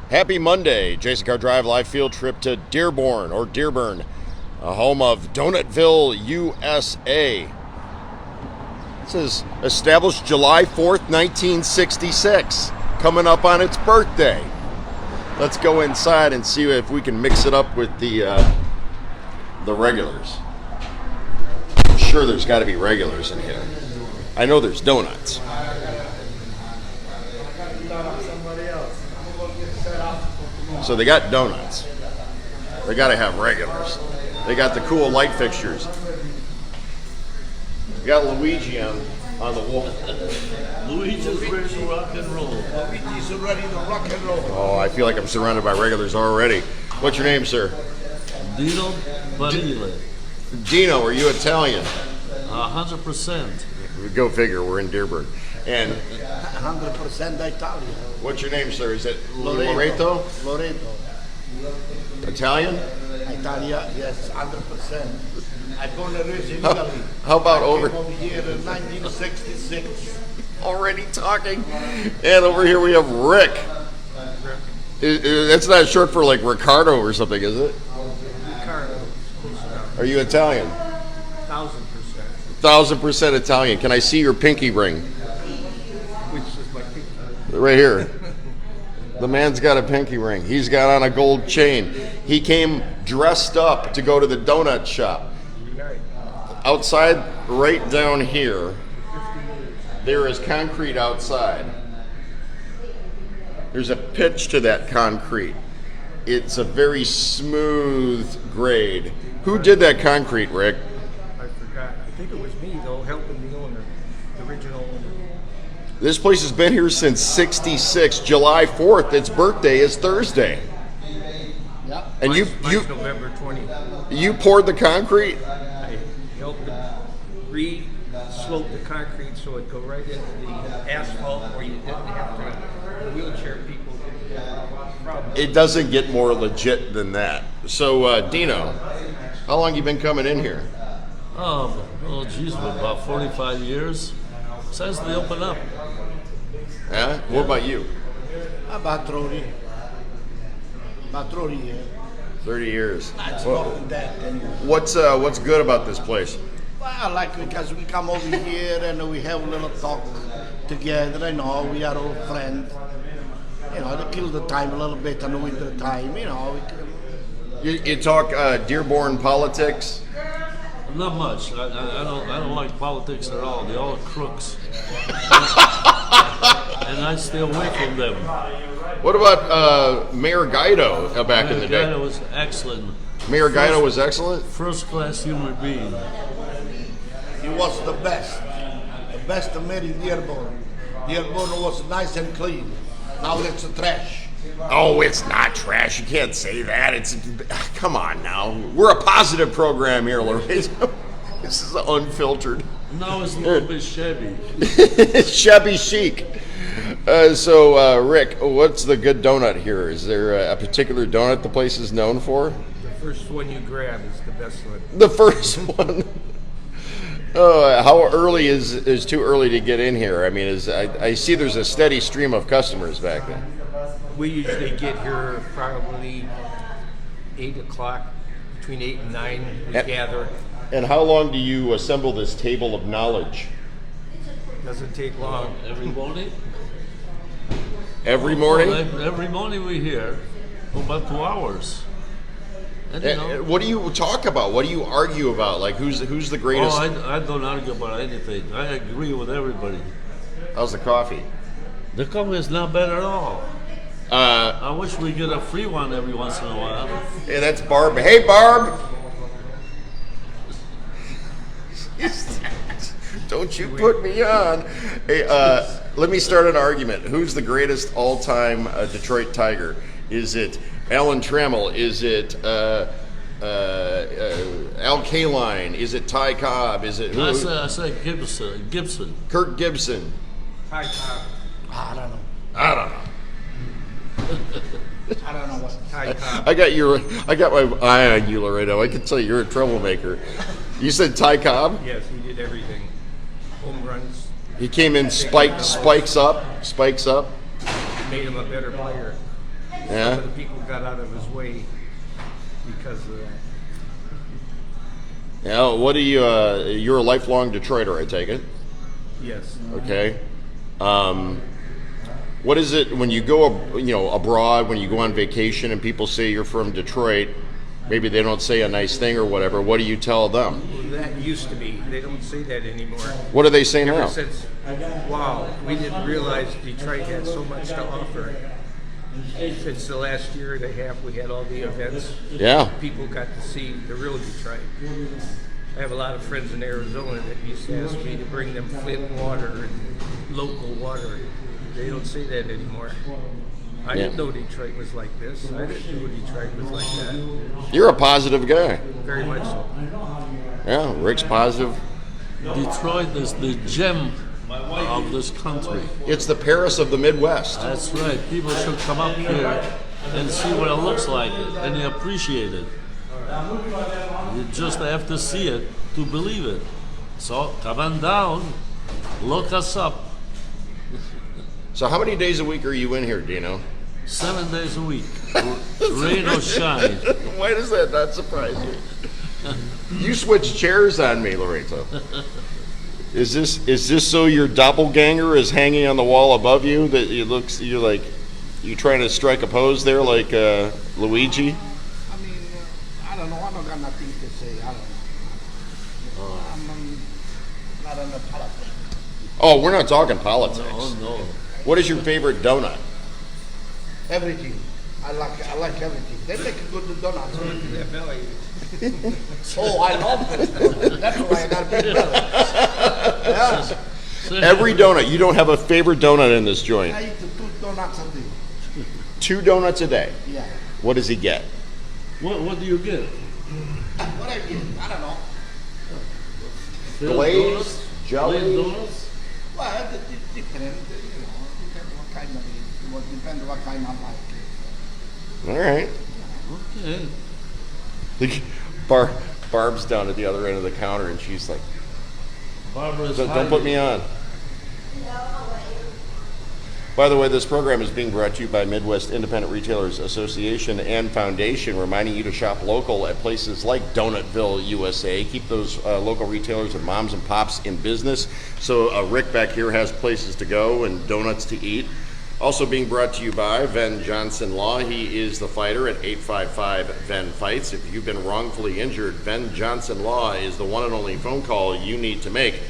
Happy Monday. Jason Carr Drive live field trip to Dearborn, a home of Donutville USA. This is established July 4th, 1966, coming up on its birthday. Let's go inside and see if we can mix it up with the regulars. I'm sure there's got to be regulars in here. I know there's donuts. So they got donuts. They got to have regulars. They got the cool light fixtures. We got Luigi on the wall. Luigi's ready to rock and roll. Luigi's ready to rock and roll. Oh, I feel like I'm surrounded by regulars already. What's your name, sir? Dino Barile. Dino, are you Italian? 100%. Go figure, we're in Dearborn. And 100% Italian. what's your name, sir? Is it Loreto? Loreto. Italian? Italia, yes, 100%. I born and raised in Italy. How about I over came over here in 1966. already talking? And over here we have Rick. That's not short for like Ricardo or something, is it? Ricardo. Are you Italian? 1000%. 1000% Italian. Can I see your pinky ring? Which is my pinky. Right here. The man's got a pinky ring. He's got on a gold chain. He came dressed up to go to the donut shop. Outside, right down here, there is concrete outside. There's a pitch to that concrete. It's a very smooth grade. Who did that concrete, Rick? I forgot. I think it was me, though, helping the owner, the original owner. This place has been here since '66. July 4th, its birthday is Thursday. Yeah. And Mine's November 20. you poured the concrete? I helped them re-slope the concrete so it go right into the asphalt where you didn't have to, wheelchair people didn't have problems. It doesn't get more legit than that. So, Dino, how long you been coming in here? Oh, geez, about 45 years since they opened up. Yeah? What about you? About 30. About 30 years. 30 years. That's Well, more than that anyway. what's good about this place? Well, I like because we come over here and we have a little talk together, we are all friends. To kill the time a little bit in the winter time, we can, You talk Dearborn politics? Not much. I don't like politics at all. They're all crooks. And I stay away from them. What about Mayor Guido back in the day? Guy was excellent. Mayor Guido was excellent? First class human being. he was the best mayor in Dearborn. Dearborn was nice and clean. Now it's a trash. Oh, it's not trash. You can't say that. Come on now. We're a positive program here, Lorenzo. This is unfiltered. Now it's a little bit shabby. Shabby chic. So, Rick, what's the good donut here? Is there a particular donut the place is known for? The first one you grab is the best one. The first one. How early is too early to get in here? I mean, I see there's a steady stream of customers back there. We usually get here probably 8 o'clock, between 8 and 9 we gather. And how long do you assemble this table of knowledge? Doesn't take long. Every morning? Every morning? Well, every morning we're here for about 2 hours. And, What do you talk about? What do you argue about? Like, who's the greatest? I don't argue about anything. I agree with everybody. How's the coffee? The coffee is not bad at all. I wish we get a free one every once in a while. Hey, that's Barb. Hey, Barb! Don't you put me on. Hey, let me start an argument. Who's the greatest all-time Detroit Tiger? Is it Alan Trammell? Is it Al Kaline? Is it Ty Cobb? Is it I say Gibson. Kirk Gibson? Hi, Tom. I don't know. I don't know. I don't know what. Hi, Tom. I got my eye on you, Laredo. I can tell you're a troublemaker. You said Ty Cobb? Yes, he did everything. Home runs. He came in spikes up. Made him a better player. Yeah. Some of the people got out of his way because of that. Yeah. What do you? You're a lifelong Detroiter, I take it. Yes. Okay. What is it when you go, abroad, when you go on vacation, and people say you're from Detroit? Maybe they don't say a nice thing or whatever. What do you tell them? Well, that used to be. They don't say that anymore. What do they say Ever now? since, wow, we didn't realize Detroit had so much to offer. Since the last year and a half, we had all the events. Yeah. People got to see the real Detroit. I have a lot of friends in Arizona that used to ask me to bring them Flint water and local water. They don't say that anymore. I didn't know Detroit was like this. I didn't know Detroit was like that. You're a positive guy. Very much so. Yeah, Rick's positive. Detroit is the gem of this country. It's the Paris of the Midwest. That's right. People should come up here and see what it looks like and they appreciate it. You just have to see it to believe it. So come on down, look us up. So how many days a week are you in here, Dino? 7 days a week, rain or shine. Why does that not surprise you? You switched chairs on me, Loreto. Is this so your doppelganger is hanging on the wall above you? That you're trying to strike a pose there, like Luigi? I mean, I don't know. I don't got nothing to say. I don't know. I'm not in the politics. Oh, we're not talking politics. Oh no. What is your favorite donut? Everything. I like everything. They make a good donuts. That belly. Oh, I love it. That's why I got a big belly. Yeah. Every donut. You don't have a favorite donut in this joint. I eat 2 donuts a day. 2 donuts a day. Yeah. What does he get? What do you get? What I get? I don't know. Glazed Glazed, jelly. donuts? Well, it depends. Depends what kind of it. Well, depends what kind I like. All right. Okay. Barb's down at the other end of the counter, and she's like, Barbara's don't put me on. By the way, this program is being brought to you by Midwest Independent Retailers Association and Foundation, reminding you to shop local at places like Donutville USA. Keep those local retailers and moms and pops in business. So Rick back here has places to go and donuts to eat. Also being brought to you by Ven Johnson Law. He is the fighter at 855-VEN-FIGHTS. If you've been wrongfully injured, Ven Johnson Law is the one and only phone call you need to make.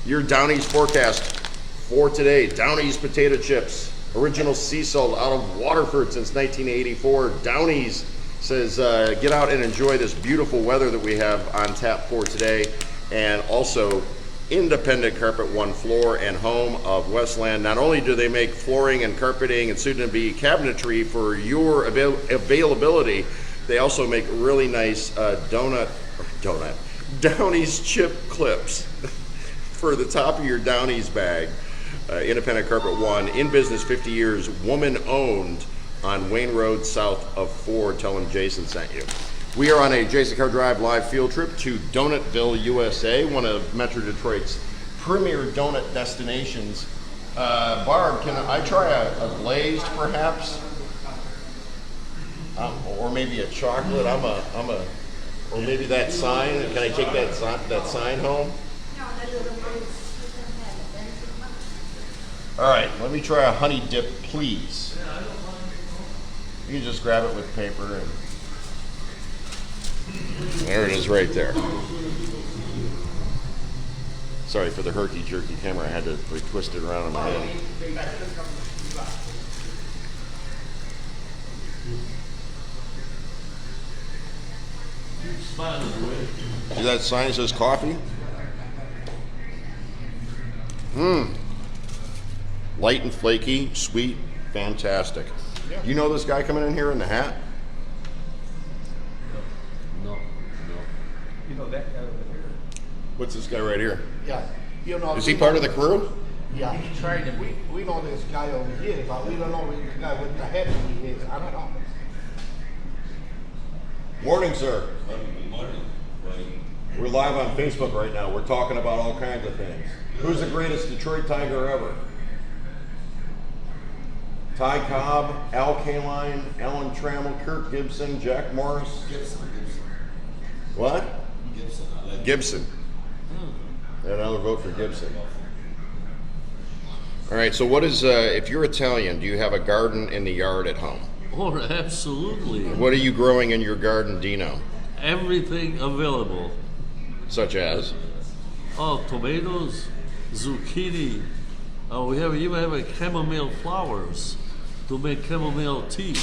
Your Downey's forecast for today: Downey's potato chips, original sea salt out of Waterford since 1984. Downey's says get out and enjoy this beautiful weather that we have on tap for today. And also Independent Carpet One Floor and Home of Westland. Not only do they make flooring and carpeting and soon-to-be cabinetry for your availability, they also make really nice Downey's chip clips for the top of your Downey's bag. Independent Carpet One, in business 50 years, woman-owned on Wayne Road south of Ford. Tell them Jason sent you. We are on a Jason Carr Drive live field trip to Donutville, USA, one of Metro Detroit's premier donut destinations. Barb, can I try a glazed, perhaps? Or maybe a chocolate? Or maybe that sign. Can I take that sign home? All right, let me try a honey dip, please. You can just grab it with paper and there it is right there. Sorry for the herky-jerky camera. I had to twist it around in my head. See that sign that says coffee? Light and flaky, sweet, fantastic. You know this guy coming in here in the hat? No. You know that guy over here? What's this guy right here? Yeah. You know. Is he part of the crew? Yeah. He's trying to be. We know this guy over here, but we don't know the guy with the head he is. I don't know. Morning, sir. Good morning. We're live on Facebook right now. We're talking about all kinds of things. Who's the greatest Detroit Tiger ever? Ty Cobb, Al Kaline, Alan Trammell, Kirk Gibson, Jack Morris. Gibson. What? Gibson. Gibson. Another vote for Gibson. All right, so what is, if you're Italian, do you have a garden in the yard at home? Oh, absolutely. What are you growing in your garden, Dino? Everything available. Such as? Oh, tomatoes, zucchini. We even have a chamomile flowers to make chamomile tea,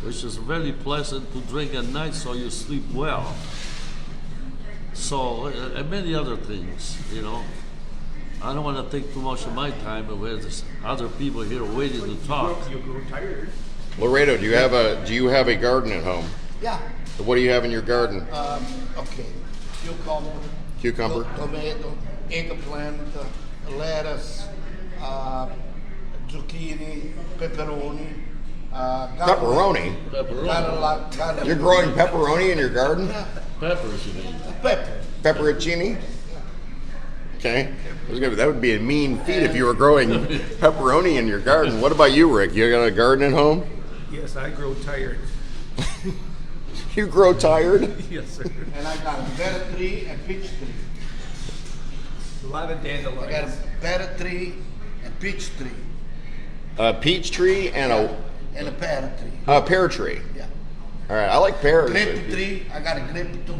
which is very pleasant to drink at night so you sleep well. So, and many other things, you know. I don't want to take too much of my time, but there's other people here waiting to talk. You grow tired. Laredo, do you have a garden at home? Yeah. What do you have in your garden? Okay. Cucumber. Tomato, eggplant, lettuce, zucchini, pepperoni. Pepperoni? Pepperoni. You're growing pepperoni in your garden? Peppers, you mean? Pepper. Pepperoncini? Okay. That would be a mean feat if you were growing pepperoni in your garden. What about you, Rick? You got a garden at home? Yes, I grow tired. You grow tired? Yes, sir. And I got a berry tree and peach tree. A lot of I got a dandelions. berry tree and peach tree. A peach tree and And a pear tree. a pear tree. Yeah. All right, I like pears. Grape tree, I got a grape too.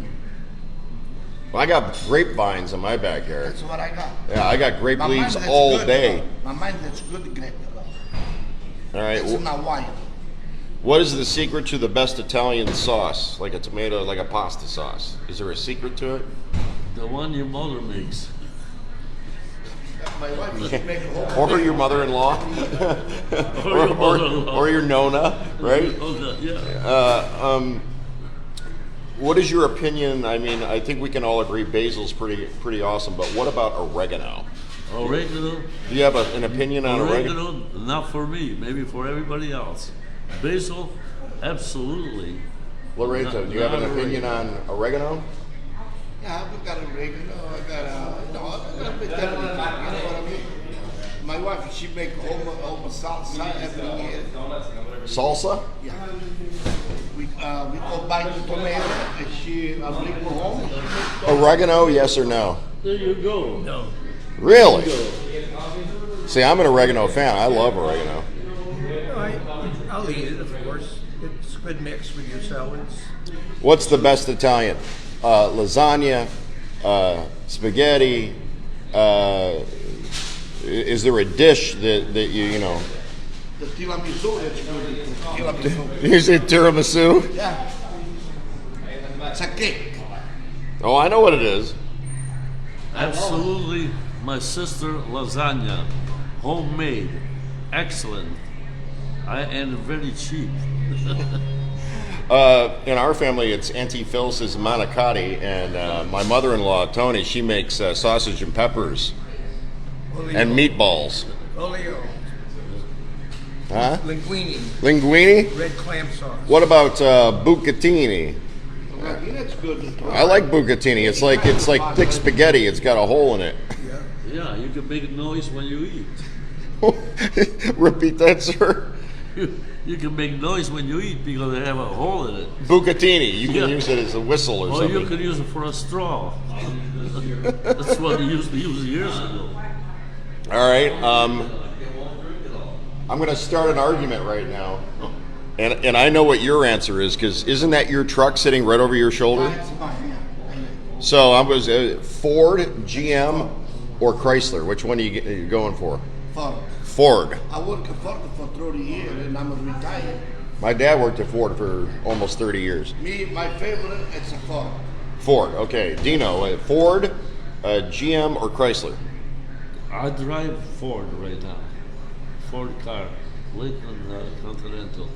Well, I got grapevines in my backyard. That's what I got. Yeah, I got grape My leaves mind is all good, day. My mind is good grape. All right. It's not wine. What is the secret to the best Italian sauce? Like a tomato, like a pasta sauce. Is there a secret to it? The one your mother makes. My wife used to make a whole Or your mother-in-law? Or your mother-in-law. Or your Nona, right? Yeah. What is your opinion? I mean, I think we can all agree basil's pretty awesome, but what about oregano? Oregano. Do you have an opinion on oregano? Oregano, not for me. Maybe for everybody else. Basil, absolutely. Lorenzo, do you have an opinion on oregano? Yeah, we got oregano. I got I got a bit everything. You know what I mean? My wife, she make home salsa every year. Salsa? Yeah. We go buy the tomato and she bring them home. Oregano, yes or no? There you go. No. Really? See, I'm an oregano fan. I love oregano. I'll eat it, of course. It's a good mix with your salads. What's the best Italian? Lasagna, spaghetti. Is there a dish that you know? The tiramisu, that's good. Tiramisu. Is it tiramisu? Yeah. It's a cake. Oh, I know what it is. Absolutely. My sister lasagna, homemade, excellent, and very cheap. In our family, it's Auntie Phyllis's manicotti, and my mother-in-law Tony, she makes sausage and peppers and meatballs. Olio. Huh? Linguine. Linguine? Red clam sauce. What about bucatini? That's good. I like bucatini. It's like thick spaghetti. It's got a hole in it. Yeah, you can make noise when you eat. Repeat that, sir. You can make noise when you eat because they have a hole in it. Bucatini. You can Yeah. use it as a whistle or Or something. you could use it for a straw. That's what they used to use years ago. All right. I'm going to start an argument right now, and I know what your answer is, because isn't that your truck sitting right over your shoulder? That's mine, yeah. So I was Ford, GM, or Chrysler. Which one are you going for? Ford. Ford. I worked at Ford for 30 years and I'm retired. My dad worked at Ford for almost 30 years. Me, my favorite, it's a Ford. Ford. Okay. Dino, Ford, GM, or Chrysler? I drive Ford right now. Ford car, Lincoln Continental.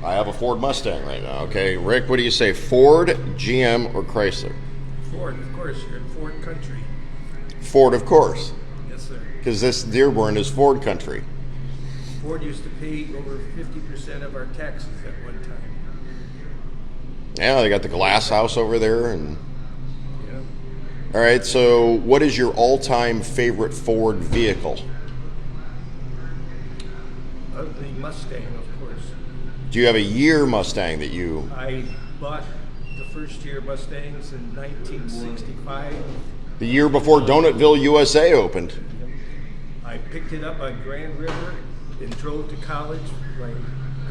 I have a Ford Mustang right now. Okay. Rick, what do you say? Ford, GM, or Chrysler? Ford, of course. You're in Ford country. Ford, of course, Yes, sir. because this Dearborn is Ford country. Ford used to pay over 50% of our taxes at one time. Yeah, they got the glass house over there, and Yeah. all right. So, what is your all-time favorite Ford vehicle? The Mustang, of course. Do you have a year Mustang that you? I bought the first year Mustangs in 1965. The year before Donutville USA opened. I picked it up on Grand River and drove to college, my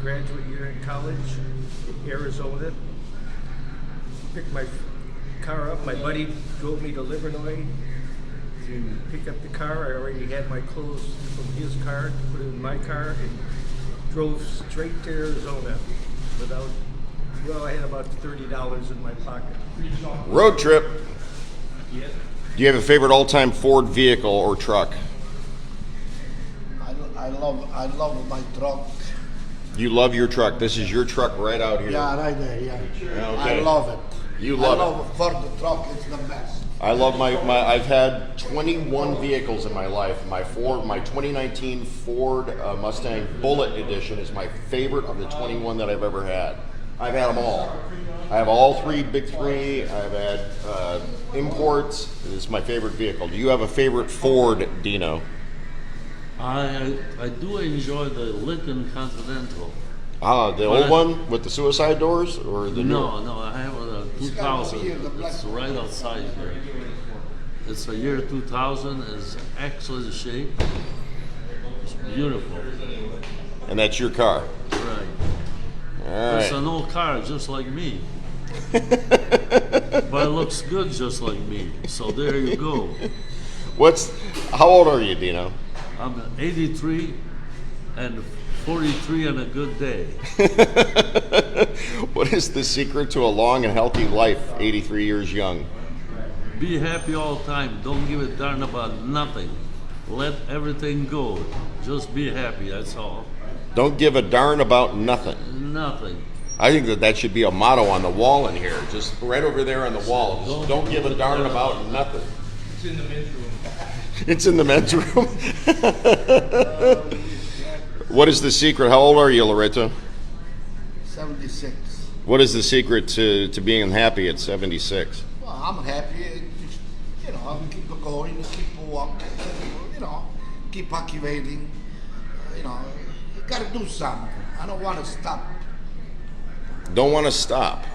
graduate year in college in Arizona. Picked my car up. My buddy drove me to Livernois to pick up the car. I already had my clothes from his car, put it in my car, and drove straight to Arizona without, well, I had about $30 in my pocket. Road trip. Yeah. Do you have a favorite all-time Ford vehicle or truck? I love my truck. You love your truck. This is your truck right out here. Yeah, right there, yeah. Okay. I love it. You love it. I love Ford truck, it's the best. I love my I've had 21 vehicles in my life. My 2019 Ford Mustang Bullet Edition is my favorite of the 21 that I've ever had. I've had them all. I have all three big three. I've had imports. It's my favorite vehicle. Do you have a favorite Ford, Dino? I do enjoy the Lincoln Continental. Ah, the old one with the suicide doors, or the new? No, I have a 2000. It's right outside here. It's a year 2000. It's excellent shape. It's beautiful. And that's your car. Right. All It's right. an old car, just like me. But it looks good, just like me. So there you go. How old are you, Dino? I'm 83 and 43 on a good day. What is the secret to a long and healthy life, 83 years young? Be happy all the time. Don't give a darn about nothing. Let everything go. Just be happy, that's all. Don't give a darn about nothing. Nothing. I think that should be a motto on the wall in here, just right over there on the wall. Just don't give a darn about nothing. It's in the men's room. It's in the men's room. What is the secret? How old are you, Loretta? 76. What is the secret to being happy at 76? Well, I'm happy. Just, I keep going, keep walking, keep accumulating. You got to do something. I don't want to stop. Don't want to stop.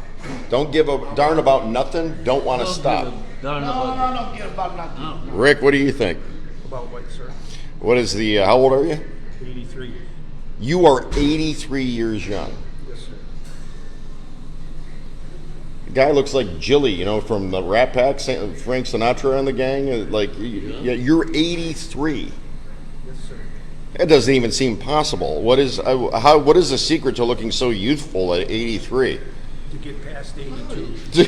Don't give a darn about nothing. Don't want to Don't stop. give a darn No, about don't care about nothing. Rick, what do you think? About what, sir? What is the, how old are you? 83. You are 83 years young. Yes, sir. The guy looks like Jilly, from the Rat Pack, Frank Sinatra and the gang. Yeah, you're 83. Yes, sir. That doesn't even seem possible. What is the secret to looking so youthful at 83? To get past 82. He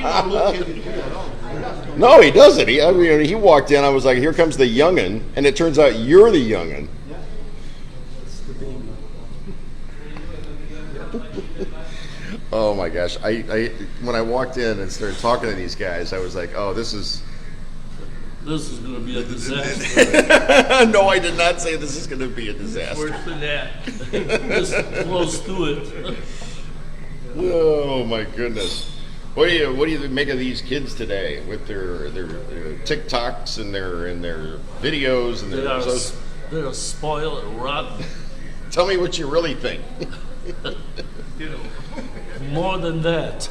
don't look at it at all. No, he doesn't. He walked in. I was like, "Here comes the youngin," and it turns out you're the youngin. It's the baby. Oh my gosh! I when I walked in and started talking to these guys, I was like, "Oh, this is." This is going to be a disaster. No, I did not say this is going to be a disaster. Worse than that. This is close to it. Oh my goodness! What do you make of these kids today with their TikToks and their videos and They're spoiled and rotten. Tell me what you really think. More than that.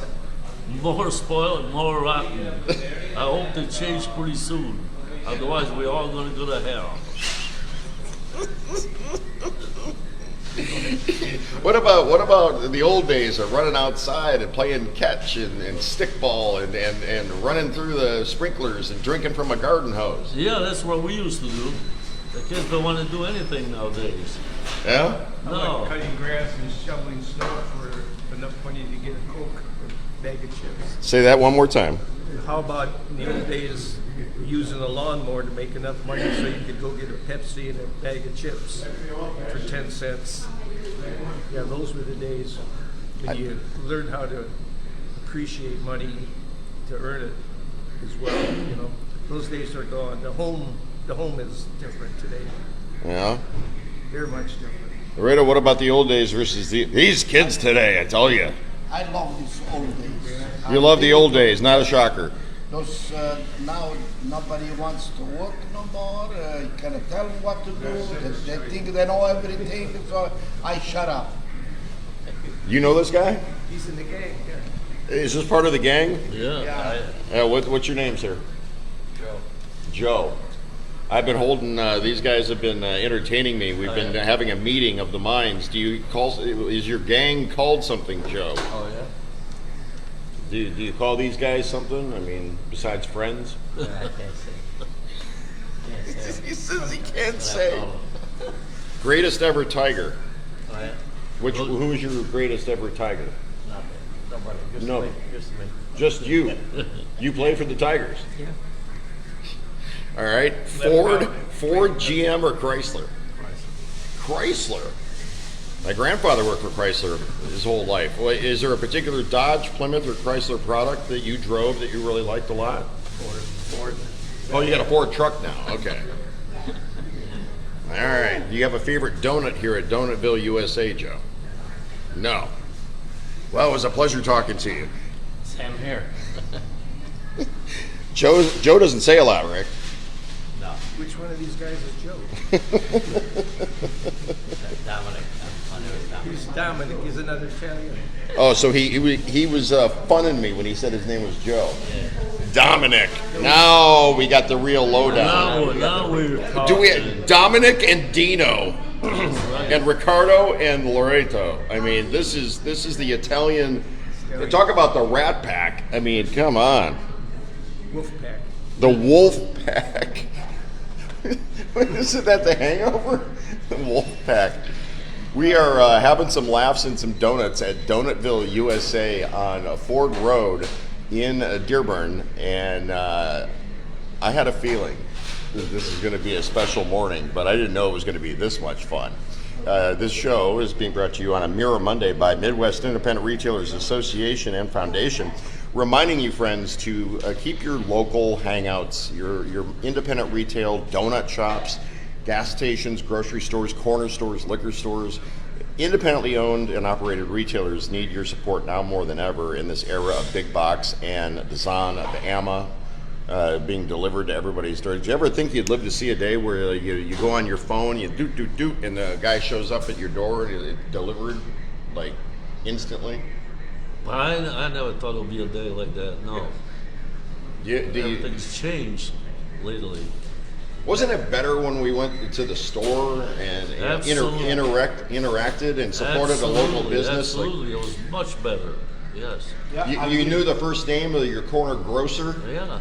More spoiled, more rotten. I hope they change pretty soon. Otherwise, we're all going to go to hell. What about the old days of running outside and playing catch and stickball and running through the sprinklers and drinking from a garden hose? Yeah, that's what we used to do. The kids don't want to do anything nowadays. Yeah? How about cutting grass and shoveling snow for enough money to get a Coke or a bag of chips? Say that one more time. How about in the old days using a lawnmower to make enough money so you could go get a Pepsi and a bag of chips for 10 cents? Yeah, those were the days when you learned how to appreciate money to earn it as well. Those days are gone. The home is different today. Yeah. They're much different. Rita, what about the old days versus these kids today? I tell you. I love these old days. You love the old days, not a shocker. those now nobody wants to work no more. You cannot tell them what to do. They think they know everything, so I shut up. You know this guy? He's in the gang. Yeah. Is this part of the gang? Yeah. What's your name, sir? Joe. Joe. I've been holding. These guys have been entertaining me. We've been having a meeting of the minds. Do you call? Is your gang called something, Joe? Oh yeah. Do you call these guys something? I mean, besides friends? I can't say. He says he can't say. Greatest ever Tiger. Oh, yeah. Who is your greatest ever Tiger? Nothing. Nobody. Just No. me. Just me. Just you. You play for the Tigers. Yeah. All right. Ford, GM, or Chrysler? Chrysler. My grandfather worked for Chrysler his whole life. Well, is there a particular Dodge, Plymouth, or Chrysler product that you drove that you really liked a lot? Ford. Oh, you got a Ford truck now. Okay. All right. Do you have a favorite donut here at Donutville USA, Joe? No. Well, it was a pleasure talking to you. Same here. Joe doesn't say a lot, Rick. No. Which one of these guys is Joe? Dominic. He's Dominic. He's another Italian. Oh, so he was funning me when he said his name was Joe. Yeah. Dominic. Now we got the real lowdown. Now we're talking. Do we have Dominic and Dino and Ricardo and Loreto? I mean, this is the Italian. Talk about the Rat Pack. I mean, come on. Wolfpack. The Wolf Pack. Isn't that the Hangover? The Wolf Pack. We are having some laughs and some donuts at Donutville USA on Ford Road in Dearborn, and I had a feeling that this is going to be a special morning, but I didn't know it was going to be this much fun. This show is being brought to you on a Mirror Monday by Midwest Independent Retailers Association and Foundation, reminding you, friends, to keep your local hangouts, your independent retail, donut shops, gas stations, grocery stores, corner stores, liquor stores. Independently owned and operated retailers need your support now more than ever in this era of big box and the zon of AMA being delivered to everybody's door. Did you ever think you'd live to see a day where you go on your phone, you doot, and the guy shows up at your door and it's delivered like instantly? I never thought it would be a day like that. No. Everything's changed lately. Wasn't it better when we went to the store and interacted and supported a local business? Absolutely, it was much better. Yes. Yeah, You knew the first name of your corner grocer? Yeah.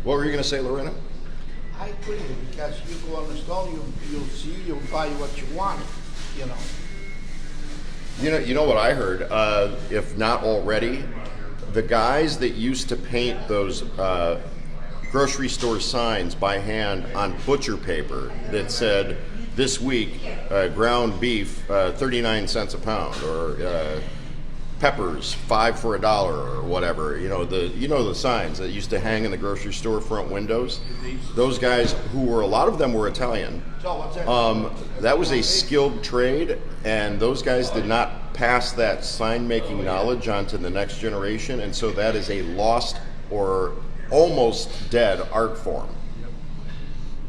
What were you going to say, Lorena? I agree, because you go on the store, you'll see, you'll buy what you want, you know. You know what I heard? If not already, the guys that used to paint those grocery store signs by hand on butcher paper that said, "This week, ground beef 39 cents a pound," or peppers $5 for $1, or whatever. You know the signs that used to hang in the grocery store front windows. Those guys, a lot of them were Italian. So what's that? That was a skilled trade, and those guys did not pass that sign-making knowledge on to the next generation, and so that is a lost or almost dead art form.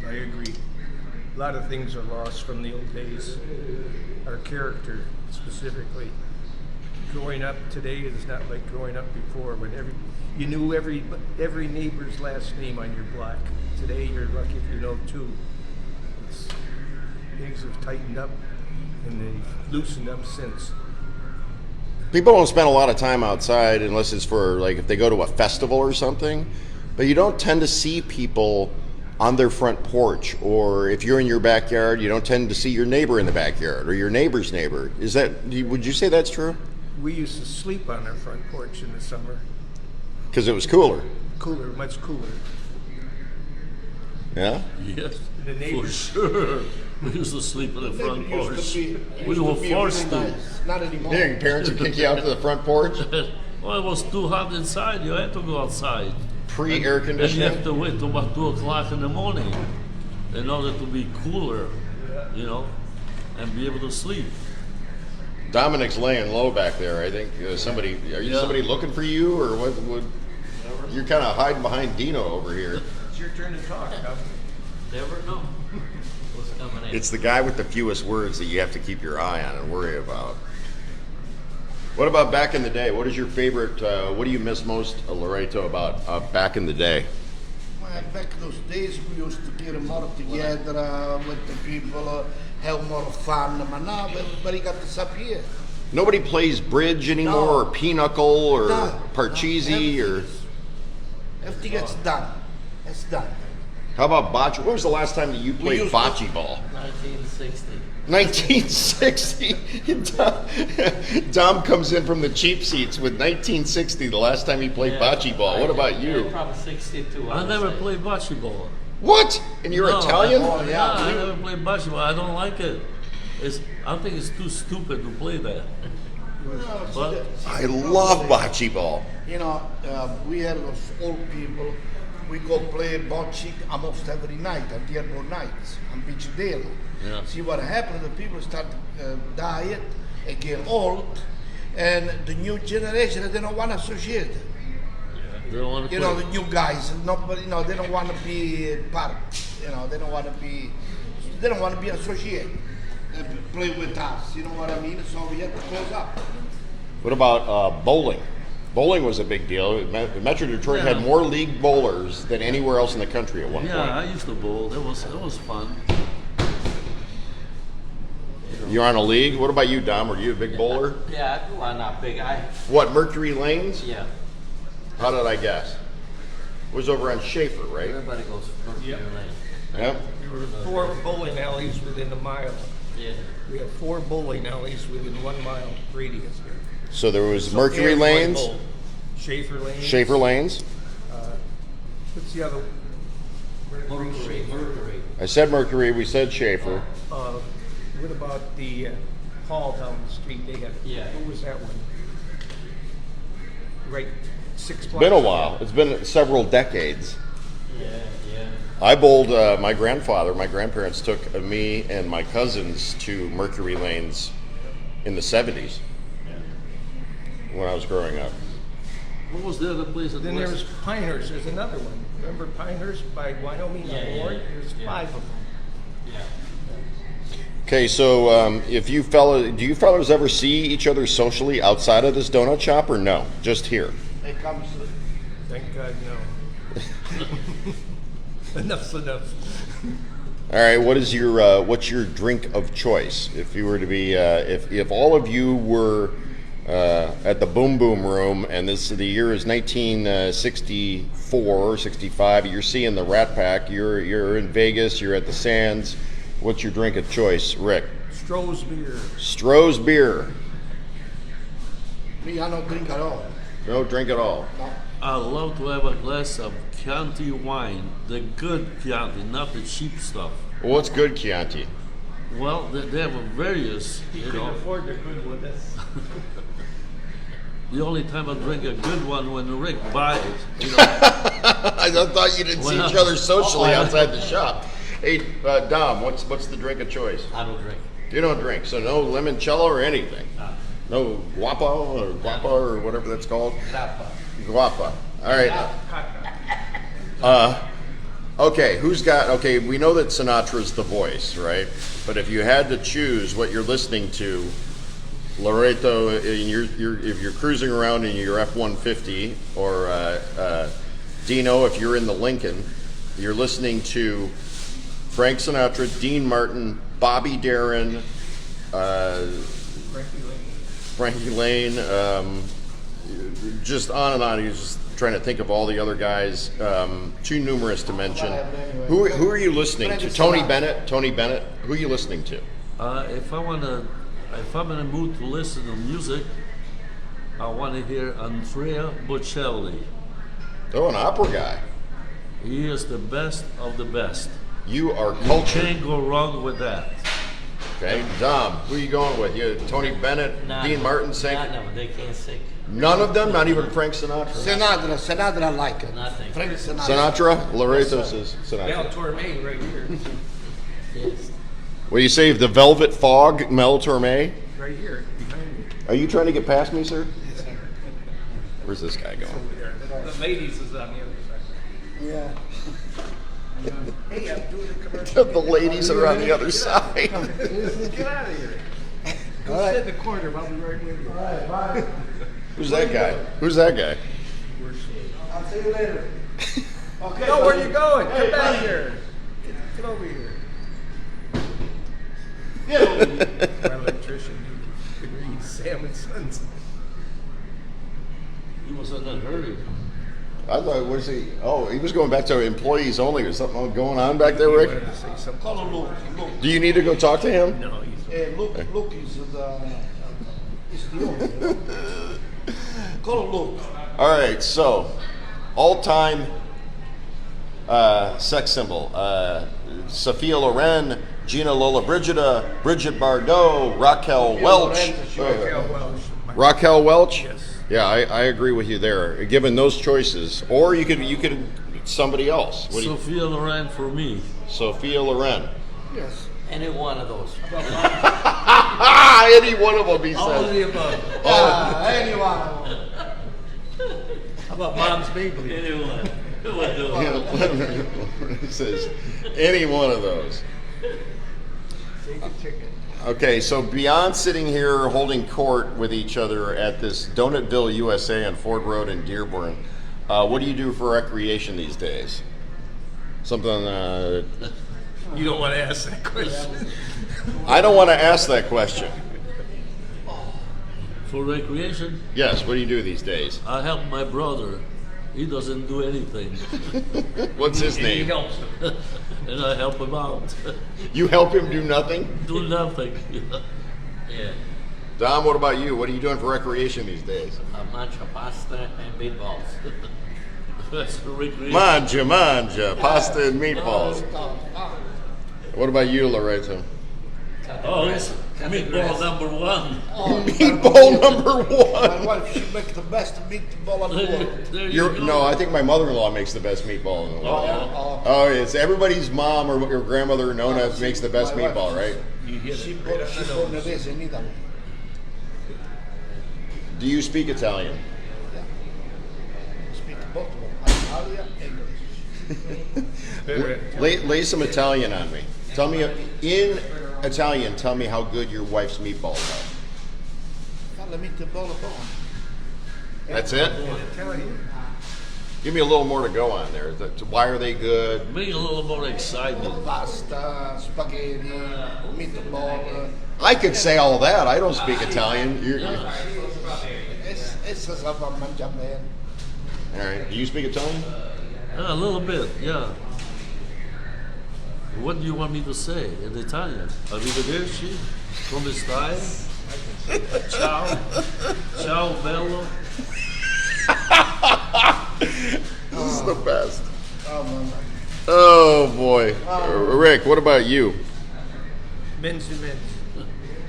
I agree. A lot of things are lost from the old days. Our character, specifically. Growing up today is not like growing up before, when you knew every neighbor's last name on your block. Today, you're lucky if you know two. Things have tightened up, and they've loosened up since. People don't spend a lot of time outside unless it's for, like, if they go to a festival or something, but you don't tend to see people on their front porch, or if you're in your backyard, you don't tend to see your neighbor in the backyard or your neighbor's neighbor. Would you say that's true? We used to sleep on our front porch in the summer. Because it was cooler. Cooler, much cooler. Yeah? Yes. The For neighbors. sure. We used to sleep on the front It used porch. to be- it We used were to be forced really to. nice. Not anymore. Yeah, your parents would kick you out to the front porch? Well, it was too hot inside. You had to go outside. Pre-air And you conditioning? have to wait till about 2 o'clock in the morning in order to be cooler, and be able to sleep. Dominic's laying low back there. I think somebody Yeah. somebody looking for you, or what? you're kind of hiding behind Dino over here. It's your turn to talk. Huh? Never know what's coming in. It's the guy with the fewest words that you have to keep your eye on and worry about. What about back in the day? What is your favorite? What do you miss most, Loreto, about back in the day? Well, back those days, we used to get more together with the people, have more fun. But now everybody got disappeared. Nobody plays bridge anymore, No. or pinochle, or No, parcheesi, no, or everything gets done. It's done. how about bocce? When was the last time that you played used to- bocce ball? 1960. 1960. Dom comes in from the cheap seats with 1960, the last time he played bocce ball. What about you? Probably 62. I would never say. played bocce ball. What? And you're No, Italian? Oh, yeah. I never played bocce ball. I don't like it. I think it's too stupid to play that. No, see, But- I love bocce ball. you know, we had those old people. We go play bocce almost every night on Dearborn nights on Beach Dale. Yeah. See what happened? The people start dying and get old, and the new generation they don't want to associate. They don't want to You play. know, the new guys. Nobody, they don't want to be part. They don't want to be. They don't want to be associated. Play with us. You know what I mean? So we have to close up. What about bowling? Bowling was a big deal. Metro Detroit had more league bowlers than anywhere else in the country at one Yeah, I point. used to bowl. It was fun. You're on a league? What about you, Dom? Were you a big bowler? Yeah, well, not big. What, Mercury Lanes? Yeah. How did I guess? It was over on Schaefer, right? Everybody goes from Yep. your lane. Yep. There were 4 bowling alleys within a mile. Yeah. We have 4 bowling alleys within 1 mile radius here. So there was So Mercury everybody Lanes, bowled. Schaefer Lane. Schaefer Lanes. What's the other? Mercury. I said Mercury, we said Schaefer. What about the hall down the street? They have. Yeah. What was that one? Right, 6 blocks. Been a while. It's been several decades. Yeah, yeah. I bowled, my grandparents took me and my cousins to Mercury Lanes in the 70s when I was growing up. What was the other place at Then West? there's Pinehurst. There's another one. Remember Pinehurst by Wyoming Yeah, on Ward? yeah, There's yeah. 5 of them. Yeah. Okay, so do you fellas ever see each other socially outside of this donut shop or no? Just here? It comes. Thank God, no. Enough's enough. All right, what's your drink of choice? If you were to be, if all of you were at the Boom Boom Room, and the year is 1964 or 65, you're seeing the Rat Pack. You're in Vegas. You're at the Sands. What's your drink of choice, Rick? Stroh's beer. Stroh's beer. Me, I don't drink at all. No drink at all. No. I love to have a glass of Chianti wine, the good Chianti, not the cheap stuff. Well, what's good Chianti? Well, they have a various, He you couldn't know. afford the good one. That's The only time I drink a good one when Rick buys, you know. I thought you didn't see Well, each other socially oh, outside the shop. Hey, Dom, what's the drink of choice? I don't drink. You don't drink, so no limoncello or anything. No guapa or whatever that's called. Guapa. All right. Okay, Okay, we know that Sinatra's the voice, right? But if you had to choose what you're listening to, Loreto, if you're cruising around in your F-150, or Dino, if you're in the Lincoln, you're listening to Frank Sinatra, Dean Martin, Bobby Darin, Frankie Lane, just on and on. He was just trying to think of all the other guys, too numerous to mention. Who are you listening to? Tony Bennett? Who are you listening to? If I'm in a mood to listen to music, I want to hear Andrea Bocelli. Oh, an opera guy. He is the best of the best. You are You cultured. can't go wrong with that. Okay, Dom, who are you going with? You Tony Bennett, Dean Martin sing? No, they can't sing. None of them, not even Frank Sinatra. Sinatra, I like it. Nothing. Frank Sinatra. Sinatra? Loreto says Sinatra. Mel Torme right here. Yes. What do you say? The Velvet Fog, Mel Torme? Right here, behind me. Are you trying to get past me, sir? Where's this guy going? Over there. That's The ladies is on the other side. Yeah. Hey, I'm doing a commercial. The ladies are on the other side. Get out of here. Go sit in the corner. I'll be right with you. All right, bye. Who's that guy? Who's that guy? I'll see you later. Okay. No, where you going? Hey, Come back buddy. here. Get over here. Get over here. My electrician, you can read Sam and Sons. He was in a hurry. I thought, was he? Oh, he was going back to employees only. Was something going on back there, He Rick? wanted to say something. Call him Luke. Luke. Do you need to go talk to him? No, he's Hey, Luke is the owner. You know? Call him Luke. All right, so all-time sex symbol: Sophia Loren, Gina Lollobrigida, Bridget Bardot, Raquel Welch. Raquel Welch. Raquel Welch. Yes. Yeah, I agree with you there. Given those choices, or you could somebody else. What do you, Sophia Loren for me. Sophia Loren. Yes. Any one of those. Any one of them, he All of says. the above. Anyone. How about Mom's Maybelline? Anyone. Who would do it? He says any one of those. Take a ticket. Okay, so beyond sitting here holding court with each other at this Donutville USA on Ford Road in Dearborn, what do you do for recreation these days? Something You don't want to ask that question. I don't want to ask that question. For recreation, Yes, what do you do these days? I help my brother. He doesn't do anything. What's his And he name? helps them. And I help him out. You help him do nothing? Do nothing. Yeah. Dom, what about you? What are you doing for recreation these days? A mancha pasta and meatballs. That's for recreation. Manja, pasta and meatballs. What about you, Loretto? Oh, it's meatball number one. Meatball number My one. wife, she makes the best meatball in the world. There you You're, go. no, I think my mother-in-law makes the best meatball in the world. Oh, Oh, it's everybody's mom or grandmother Nona makes the best My wife, meatball, right? You hit She it put right on the the nose. base in Italy. Do you speak Italian? Speak both of them, Italian, English. Lay some Italian on me. Tell me in Italian. Tell me how good your wife's meatballs are. Falla meatball buono. That's it. Italian. Give me a little more to go on there. Why are they good? make it a little more exciting. Pasta, spaghetti, meatball. I could say all that. I don't speak Italian. It's a sort mangia bene. All right. Do you speak Italian? A little bit, yeah. What do you want me to say in Italian? Arrivederci, come stai? Ciao, ciao bello. This is the best. Oh, man. Oh boy. Rick, what about you? Men's and men's.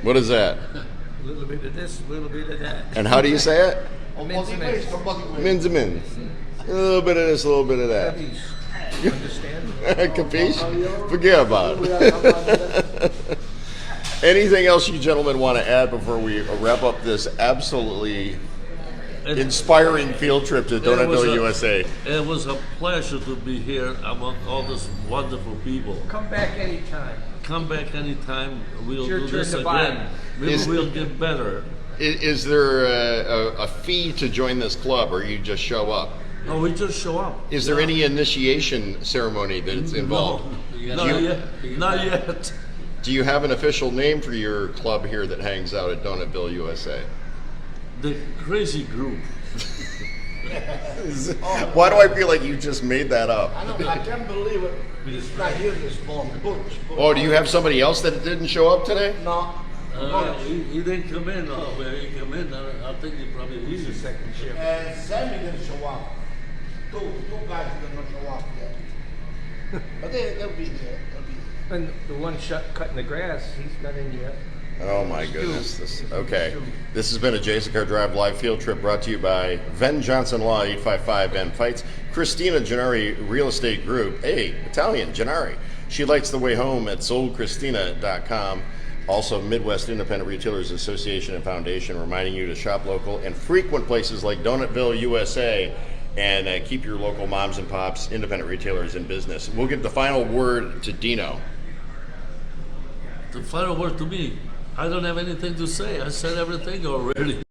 What is that? A little bit of this, a little bit of that. And how do you say it? Un Men's po' di and men's. questo, un po' di questo. Mins and mins. A little bit of this, a little bit of that. You understand? Capiche? Forget about it. Anything else you gentlemen want to add before we wrap up this absolutely inspiring field trip to Donutville, USA? It was a pleasure to be here among all these wonderful people. Come back anytime. Come back anytime. We'll It's your do turn this to buy. again. Maybe Is- we'll get better. Is there a fee to join this club, or you just show up? No, we just show up. Is there any initiation ceremony that's involved? No, not yet. Not yet. Do you have an official name for your club here that hangs out at Donutville, USA? The crazy group. Why do I feel like you just made that up? I know, I can't believe it. It's not here this morning. Butch. Oh, do you have somebody else that didn't show up today? No. He didn't come in. Oh, well, he come in. I think he probably He's the leaves. second shift. Sammy didn't show up. Two guys didn't show up yet. But they'll be there. They'll be there. And the one cutting the grass, he's not in yet. Oh my goodness. Okay. This has been a Jason Carr Drive live field trip brought to you by Ven Johnson Law, 855 Ven Fights. Christina Gennari Real Estate Group. Hey, Italian, Gennari. She lights the way home at soldchristina.com. Also, Midwest Independent Retailers Association and Foundation reminding you to shop local and frequent places like Donutville, USA and keep your local moms and pops, independent retailers in business. We'll give the final word to Dino. The final word to me. I don't have anything to say. I said everything already.